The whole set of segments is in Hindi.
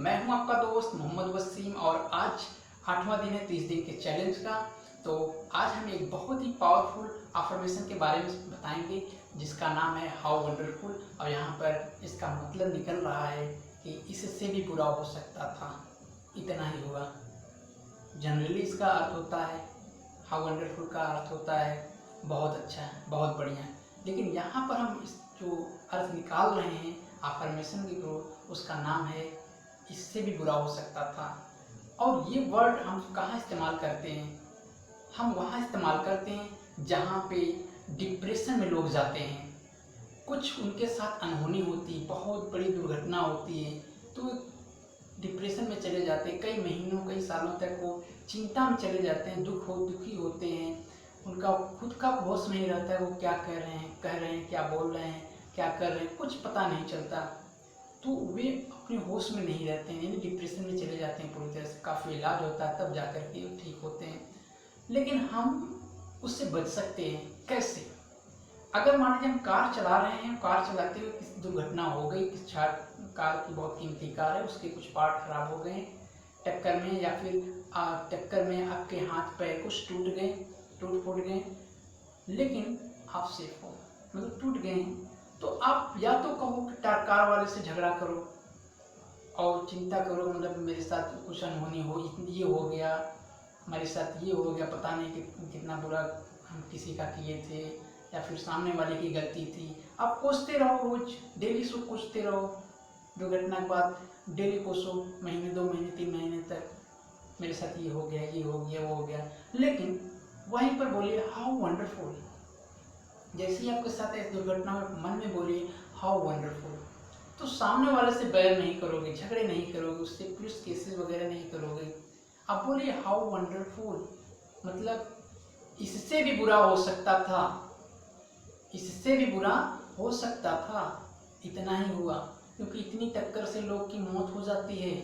मैं हूं आपका दोस्त मोहम्मद वसीम और आज 8वां दिन है 30 दिन के चैलेंज का। तो आज हम एक बहुत ही पावरफुल अफर्मेशन के बारे में बताएंगे जिसका नाम है हाउ वंडरफुल। और यहाँ पर इसका मतलब निकल रहा है कि इससे भी बुरा हो सकता था, इतना ही हुआ। जनरली इसका अर्थ होता है, हाउ वंडरफुल का अर्थ होता है बहुत अच्छा है, बहुत बढ़िया। लेकिन यहाँ पर हम इस जो अर्थ निकाल रहे हैं अफर्मेशन की, तो उसका नाम है इससे भी बुरा हो सकता था। और ये वर्ड हम कहाँ इस्तेमाल करते हैं? हम वहाँ इस्तेमाल करते हैं जहाँ पे डिप्रेशन में लोग जाते हैं, कुछ उनके साथ अनहोनी होती है, बहुत बड़ी दुर्घटना होती है, तो डिप्रेशन में चले जाते हैं। कई महीनों कई सालों तक वो चिंता में चले जाते हैं, दुखी होते हैं। उनका खुद का होश नहीं रहता है, वो क्या कह रहे हैं, क्या बोल रहे हैं, क्या कर रहे हैं, कुछ पता नहीं चलता। तो वे अपने होश में नहीं रहते हैं, यानी डिप्रेशन में चले जाते हैं पूरी तरह से। काफ़ी इलाज होता है तब जाकर के ठीक होते हैं। लेकिन हम उससे बच सकते हैं कैसे? अगर मान लीजिए हम कार चला रहे हैं, कार चलाते हुए किसी दुर्घटना हो गई, कार की बहुत कीमती कार है, उसके कुछ पार्ट खराब हो गए टक्कर में, या फिर टक्कर में आपके हाथ पैर कुछ टूट फूट गए, लेकिन आप सेफ हो, मतलब टूट गए हैं, तो आप या तो कहो कि कार वाले से झगड़ा करो और चिंता करो, मतलब मेरे साथ कुछ अनहोनी हो, ये हो गया, हमारे साथ ये हो गया, पता नहीं कि कितना बुरा हम किसी का किए थे, या फिर सामने वाले की गलती थी। आप कोसते रहो, रोज डेली सो कोसते रहो, दुर्घटना के बाद डेली कोसो, महीने 2 महीने 3 महीने तक मेरे साथ ये हो गया, ये हो गया, वो हो गया। लेकिन वहीं पर बोलिए हाउ वंडरफुल। जैसे ही आपके साथ इस दुर्घटना में मन में बोलिए हाउ वंडरफुल, तो सामने वाले से बैर नहीं करोगे, झगड़े नहीं करोगे, उससे पुलिस केसेस वगैरह नहीं करोगे। आप बोलिए हाउ वंडरफुल, मतलब इससे भी बुरा हो सकता था, इससे भी बुरा हो सकता था, इतना ही हुआ। क्योंकि इतनी टक्कर से लोग की मौत हो जाती है।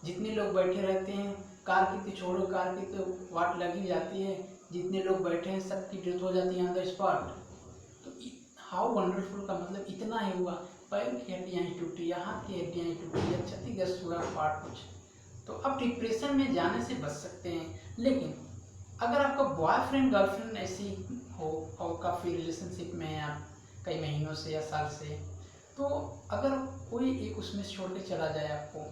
जितने लोग बैठे रहते हैं, कार की तो छोड़ो, कार की तो वाट लग ही जाती है, जितने लोग बैठे हैं सबकी डेथ हो जाती है ऑन द स्पॉट। तो हाउ वंडरफुल का मतलब इतना ही हुआ। पैर की हड्डियाँ ही टूटी, हाथ की हड्डियाँ ही टूटी, या क्षतिग्रस्त हुआ पार्ट कुछ, तो अब डिप्रेशन में जाने से बच सकते हैं। लेकिन अगर आपका बॉयफ्रेंड गर्लफ्रेंड ऐसी हो और काफ़ी रिलेशनशिप में है आप कई महीनों से या साल से, तो अगर कोई एक उसमें छोड़ के चला जाए आपको,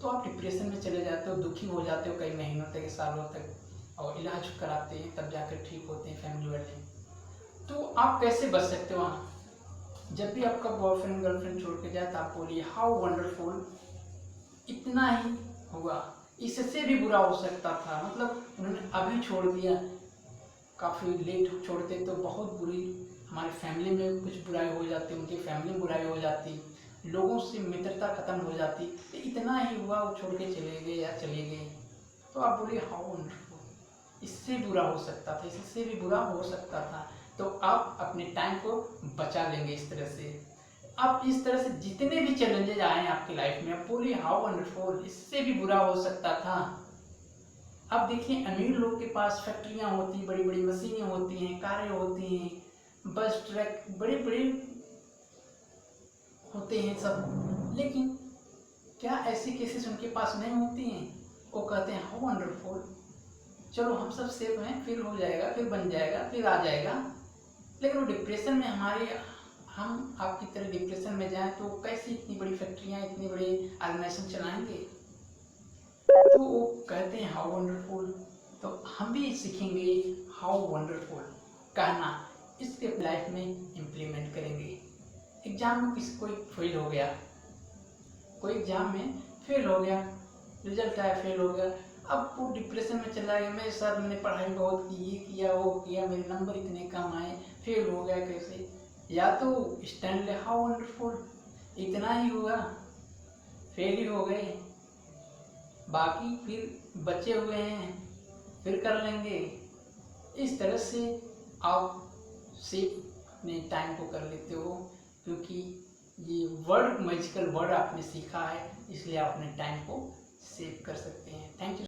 तो आप डिप्रेशन में चले जाते हो, दुखी हो जाते हो कई महीनों तक, सालों तक, और इलाज कराते हैं तब जाकर ठीक होते हैं फैमिली वाले। तो आप कैसे बच सकते हो वहाँ? जब भी आपका बॉयफ्रेंड गर्लफ्रेंड छोड़ के जाए तो आप बोलिए हाउ वंडरफुल, इतना ही हुआ, इससे भी बुरा हो सकता था। मतलब उन्होंने अभी छोड़ दिया, काफ़ी लेट छोड़ते तो बहुत बुरी, हमारी फैमिली में कुछ बुराई हो जाती, उनकी फैमिली में बुराई हो जाती, लोगों से मित्रता खत्म हो जाती। तो इतना ही हुआ, वो छोड़ के चले गए या चले गए, तो आप बोलिए हाउ वंडरफुल, इससे बुरा हो सकता था, इससे भी बुरा हो सकता था। तो आप अपने टाइम को बचा लेंगे इस तरह से। आप इस तरह से जितने भी चैलेंजेज आए आपकी लाइफ में, आप बोलिए हाउ वंडरफुल, इससे भी बुरा हो सकता था। अब देखिए अमीर लोग के पास फैक्ट्रियाँ होती, बड़ी बड़ी मशीनें होती हैं, कारें होती हैं, बस ट्रक बड़े बड़े होते हैं सब, लेकिन क्या ऐसी केसेस उनके पास नहीं होती हैं? वो कहते हैं हाउ वंडरफुल, चलो हम सब सेफ हैं, फिर हो जाएगा, फिर बन जाएगा, फिर आ जाएगा। लेकिन वो डिप्रेशन में हम आपकी तरह डिप्रेशन में जाएं तो कैसी इतनी बड़ी फैक्ट्रियाँ, इतनी बड़ी ऑर्गेनाइजेशन चलाएंगे? तो वो कहते हैं हाउ वंडरफुल। तो हम भी सीखेंगे हाउ वंडरफुल कहना, इसके लाइफ में इम्प्लीमेंट करेंगे। एग्जाम में कोई फेल हो गया, कोई एग्जाम में फेल हो गया, रिजल्ट आया फेल हो गया, अब वो डिप्रेशन में चला गया, मेरे साथ मैंने पढ़ाई बहुत की, ये किया वो किया, मेरे नंबर इतने कम आए, फेल हो गया कैसे? या तो स्टैंड ले हाउ वंडरफुल, इतना ही हुआ, फेल ही हो गए, बाकी फिर बचे हुए हैं, फिर कर लेंगे। इस तरह से आप सेव अपने टाइम को कर लेते हो, क्योंकि ये वर्ड मैजिकल वर्ड आपने सीखा है, इसलिए आप अपने टाइम को सेव कर सकते हैं। Thank you.